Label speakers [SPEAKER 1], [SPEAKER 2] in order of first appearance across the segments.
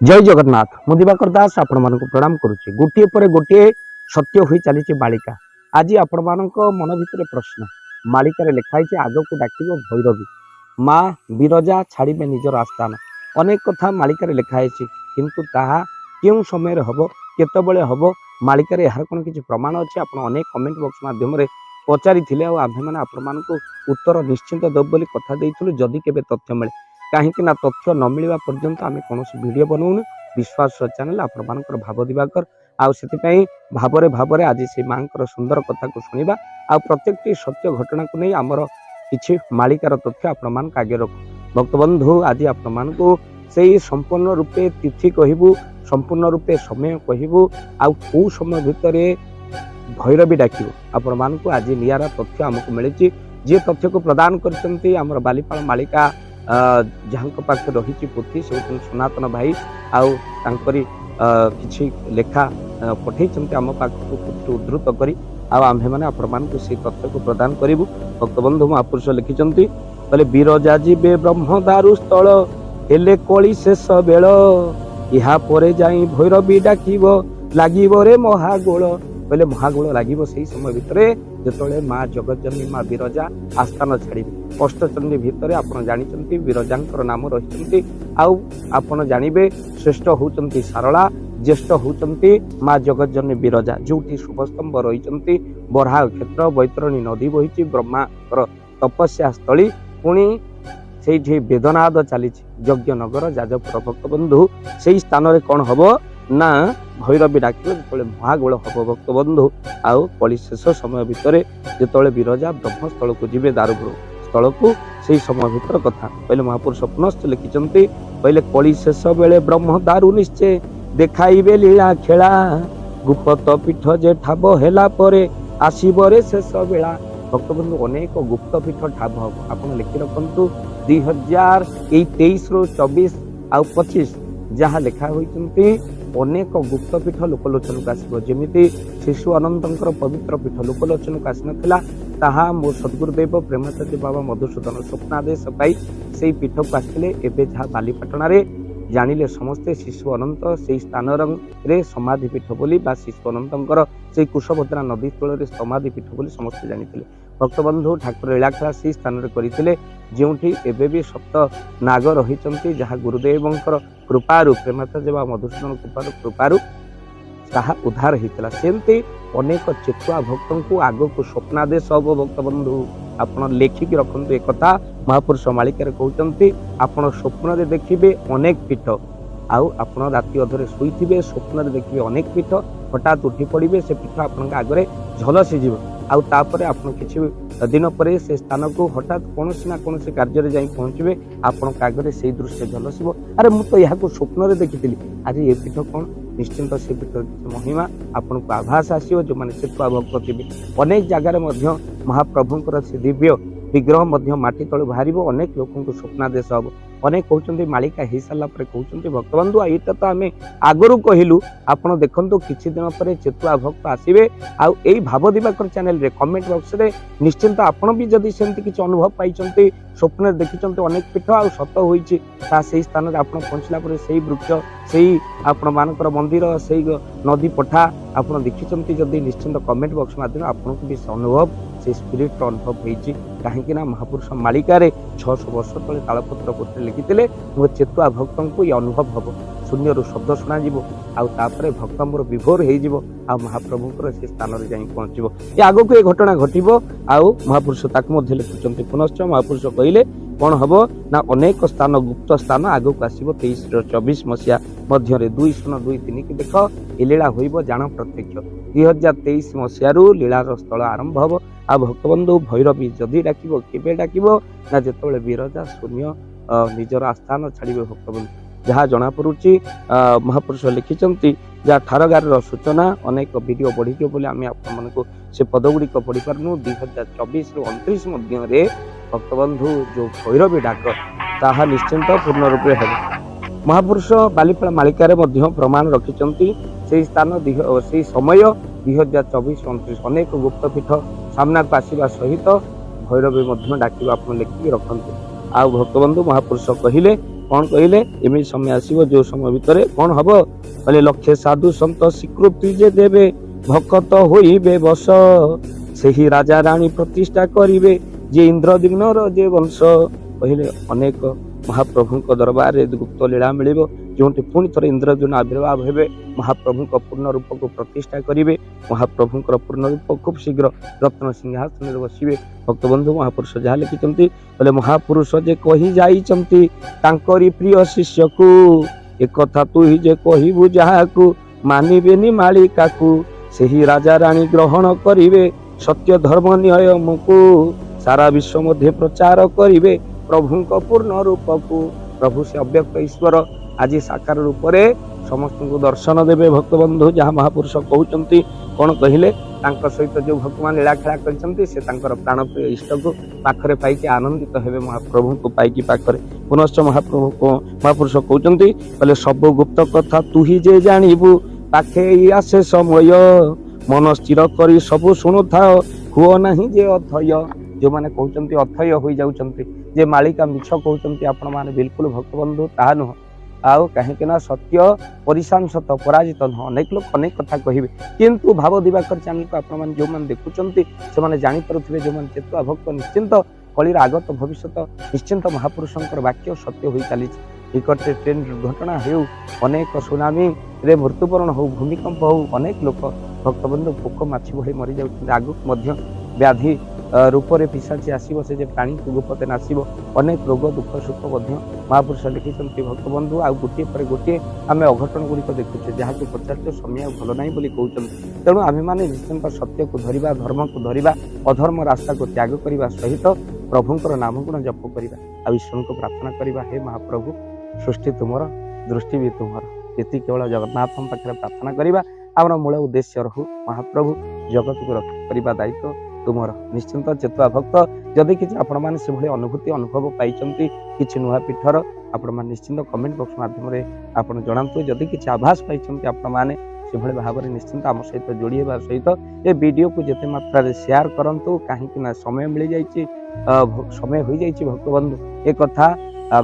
[SPEAKER 1] जय जगन्नाथ मु दिवाकर दास आपण मानक प्रणाम करुच्ची गोटे पर गोटे सत्य हो चली मालिका। आज आपण मानक मन भितर प्रश्न मालिकार लिखाई आग को डाक भैरवी माँ विरजा छाड़े निजर आस्थान अनेक कथा मालिकार लिखाई किंतु ताहा क्यों समय हम केतबले हम मालिकार यार कौन किसी प्रमाण अच्छे आप अनेक कमेंट बॉक्स माध्यम पचारि आम्भे मैंने आपण मानक उत्तर निश्चिंत देव बोली कथा देइथिलु जदि केबे तथ्य मिले कहीं तथ्य न मिलवा पर्यंत आम कौन वीडियो बनाऊनु विश्वास चैनल आपण मानकर भाव दिवाकर आउे भावरे भावरे आज से माँ सुंदर कथा को शुणा आ प्रत्येक सत्य घटना को नहीं आमर किसी मालिकार तथ्य आपण मान आगे रख भक्तबंधु आज आपण मान से संपूर्ण रूपे तिथि कहबू संपूर्ण रूपे समय कहबू आउ कौ समय भितर भैरवी डाक आपण मान आज निरा तथ्य आमको मिली जी तथ्य को प्रदान कर बालीपाल मालिका जहाँ पाखे रही पोथी से सनातन भाई आउरी किसी लेखा पठे आम पाखक उद्धृत कर आम्भे मैंने से तथ्य को प्रदान करूँ। भक्तबंधु महापुरुष लिखिं कहले विरजा जीवे ब्रह्म दारु स्थल हेले कली शेष बेल या जाई भैरवी डाक लगे रे महागोल कहले महागोल लगे से समय भितर जो माँ जगज्जननी माँ विरजा आस्थान छाड़ी अष्टचंडी भितर आप जानते विरजा नाम रही आपड़ जानवे श्रेष्ठ होती सारला ज्येष्ठ होती माँ जगज्जननी विरजा जो शुभस्तंभ रही बराह क्षेत्र बैतरणी नदी बही ब्रह्मा तपस्या स्थली पुणी से वेदनाद चली यज्ञ नगर जाजपुर भक्तबंधु से स्थान में कौन हम ना भैरवी डाक जो महागोल हम भक्तबंधु आउ कली शेष समय भितर जो विरजा ब्रह्मस्थल को जी दारुगृह स्थल को से समय भितर कथा पहले महापुरुष पुनश्च लिखिं पहले कली शेष बेले ब्रह्म दारु निश्चय देखाइबे लीला खेला गुप्त पीठ जे ठाब हेला परे आसीबरे शेष बेला भक्तबंधु अनेक गुप्त पीठ ठाब हम आप लिखि रखु 2023 ରୁ 24 आउ 25 जहाँ लिखा होती अनेक गुप्त पीठ लोकलोचन को आसब जमी शिशु अनंतर पवित्र पीठ लोकलोचन को आसी ना मो सद्गुरुदेव प्रेमाचार्य बाबा मधुसूदन स्वप्नादेश पाई से पीठ को आसते एवं जहाँ बालीपाटना जानिले समस्ते शिशु अनंत से स्थान रे समाधि पीठ बोली शिशु अनंतर से कुशभद्रा नदी कूल समाधि पीठ बोली समस्ते जानी भक्तबंधु ठाकुर लीलाखेला से स्थान करते जो भी सप्त नाग रही जहाँ गुरुदेव कृपारू प्रेमाचार्य बाबा मधुसूदन कृपारू ताहा उद्धार होता सेमती अनेक चेतुआ भक्त को आग को स्वप्नादेश हम भक्तबंधु आपड़ लेखिकी रखु एक महापुरुष मालिकार कहते आपड़ स्वप्न देखिए अनेक पीठ आउ आपड़ राति अधरे शोथे स्वप्न देखिए अनेक पीठ हठात उठी पड़े से पीठ आपण आगे झलसी आउे आप किसी दिन पर से स्थान को हठात कौन ना कौन कार्य जा पहुँचे आपण आगे से दृश्य झलसब अरे मुझे तो यहाँ स्वप्न देखी आज ये पीठ कौन निश्चिंत से पीठ महिमा आपन को आभास आसो जो मैंने चेतुआ भक्त थे अनेक जगार महाप्रभुंर से दिव्य विग्रह माटी तलू बाहर अनेक लोक स्वप्नादेश हम अनेक कहते मालिका हो सारा कहते भक्तबंधु यहाँ तो आम आगु कहलु आपड़ देखु किसी दिन पर चेतुआ भक्त आसवे आई भाव दिवाकर चैनल रे कमेंट बॉक्स रे निश्चिंत आपण भी जदि सेमती किसी अनुभव पाई स्वप्न देखी अनेक पीठ आ सत होती स्थान में आप पहुँचला से वृक्ष से आपण मानकर मंदिर से नदी पठा आप देखी जदि निश्चिंत कमेंट बॉक्स माध्यम आपको भी अनुभव से स्पिरिट अनुभव होती कहीं महापुरुष मालिकार 600 वर्ष तले तालपत्र पोथी लिखिते मो चेतुआ भक्त को ये अनुभव हम शून्य शब्द शुणा आउे भक्त मोर विभोर हो महाप्रभुंर से स्थान में जाई पहुँचो ये आग को ये घटना घटव आउ महापुरुष लिखुं पुनश्च महापुरुष कहले कौन हम ना अनेक स्थान गुप्त स्थान आग को आसो 23 ରୁ 24 मसीहा मध्य 2:2:3 की देख ये लीला हो जाण प्रत्यक्ष 2023 मसीह लीलार स्थल आरंभ हम आ भक्तबंधु भैरवी जदि डाक के डाक ना जो विरजा शून्य निजर आस्थान छाड़े भक्तबंधु जहाँ जना पड़ुची महापुरुष लिखिं जहाँ ठारगार सूचना अनेक वीडियो बढ़ी बोली आम आपको से पदगुड़िक पढ़ी पार्नु 2024 ରୁ 29 मध्य भक्तबंधु जो भैरवी डाक ताहा निश्चिंत पूर्ण रूप है महापुरुष बालीपाल मालिकार प्रमाण रखिंट से स्थान से समय 2024-29 अनेक गुप्तपीठ सामना को आसवा सहित भैरवी डाक आप लिखिकी रखते आ भक्तबंधु महापुरुष कहले कौन कहले एमि समय आसीबो जो समय भितर कौन हबो कहले लक्षे साधु संत स्वीकृति जे देबे भक्त होइबे बस सेही राजा रानी प्रतिष्ठा करिवे जे इंद्रदिग्नर जे वंश कहले अनेक महाप्रभु दरबार रे गुप्त लीला मिलिबो जोंटी पुणी थरे इंद्रद्युम्न आविर्भाव हेबे महाप्रभु पूर्ण रूप को प्रतिष्ठा करिवे महाप्रभु पूर्ण रूप खूब शीघ्र रत्न सिंहासन रे बसिबे भक्तबंधु महापुरुष जहा लिखिचंती कहले महापुरुष जे कहि जाइचंती तांकरी प्रिय शिष्य को एक कथा तू ही जे कहिबु जहाकू मानिबेनी मालिकाकू सेही राजा रानी ग्रहण करिवे सत्य धर्म नियम को सारा विश्व मध्य प्रचार करिवे प्रभु पूर्ण रूप को प्रभु से अव्यक्त ईश्वर आज साकार रूप से समस्त को दर्शन देवे भक्तबंधु जहाँ महापुरुष कहते कौन कहले सहित जो भक्त मान लीला खेला कर प्राणप्रिय इष्ट को पाखरे पाई आनंदित हेबे महाप्रभु को पाई पाखरे पुनश्च महाप्रभु को महापुरुष कहते कहले सब गुप्त कथा तू ही जे जानिबू पाखे आसे समय मन स्थिर करी सब शुणु था हुओ नहीं जे अथय जो मैंने कहते अथय हो जाउचंती जे मालिका मिछ कहते आपण माने बिल्कुल भक्तबंधु ताहा नुह आउ कहीं सत्य परिशांसत पराजित नुह अनेक लोग अनेक कथा कहिबे किंतु भाव दिवाकर चैनल को आपण माने जो माने देखुचंती से माने जानि परुथिबे जो माने चेतुआ भक्त निश्चिंत कलिर आगत भविष्यत निश्चिंत महापुरुषंकर वाक्य सत्य होई चली निकटे ट्रेन दुर्घटना हो अनेक सुनामी रे मृत्युवरण हो भूमिकंप हो अनेक लोक भक्तबंधु पोक माछी भली मरी जाउछन्ति आगु मध्य व्याधि रूप से पिशाची आसो से प्राणी को गोपते नासब अनेक रोग दुख सुख महापुरुष लिखिं भक्तबंधु आ गोटे पर गोटे आम अघटन गुड़िक देखुचे जहाँ को पचार समय भल ना कहते तेणु आम मैंने निश्चिंत सत्य को धरवा धर्म को धरवा अधर्म रास्ता को त्याग करने सहित प्रभुंर नाम गुण जप करवा आ ईश्वर को प्रार्थना करवा हे महाप्रभु सृष्टि तुमर दृष्टि भी तुमर ये केवल जगन्नाथ पाखे प्रार्थना करवा आम मूल उद्देश्य रहू महाप्रभु जगत को रक्षा करने दायित्व तुमर निश्चिंत चेतुआ भक्त जदि किसी आपण मैंने से भाई अनुभूति अनुभव पाई किसी नुआ पीठर आपण मैंने निश्चिंत कमेंट बॉक्स माध्यम आपड़ जनातु जदि किसी आभास पाई आपण मैंने से भाई भाव में निश्चिंत आम सहित जोड़ी सहित ये वीडियो को जिते मात्रा शेयर करूँ कहीं समय मिल जाइए समय हो जाइए भक्तबंधु ए कथा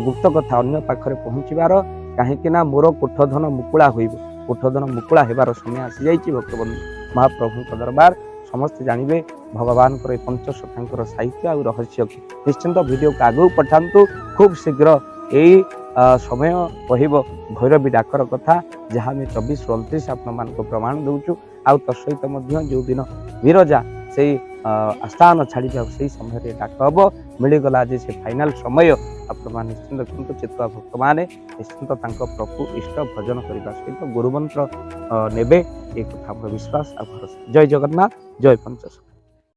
[SPEAKER 1] गुप्त कथा अन्य पाखरे पहुँचबार कहीं मोर कोठधन मुकुला हो कोठधन मुकुला होबार समय आसी जाइए भक्तबंधु महाप्रभु दरबार समस्ते जानवे भगवान पंचशतांकर साहित्य आ रहस्य निश्चिंत वीडियो को आगू पठातु खूब शीघ्र यही समय कहब भैरवी डाकर कथा जहाँ आम 24-29 आपण प्रमाण दौचु आउ तसहित जो दिन विरजा से आस्थान छाड़ से समय डाक हम मिलगला आज से फाइनाल समय आपण निश्चिंत देखते चेतुआ भक्त मैंने निश्चिंत प्रभु इष्ट भजन करने सहित गुरुमंत्र नेबे एक कथा विश्वास आ भरोसा जय जगन्नाथ जय पंचशत।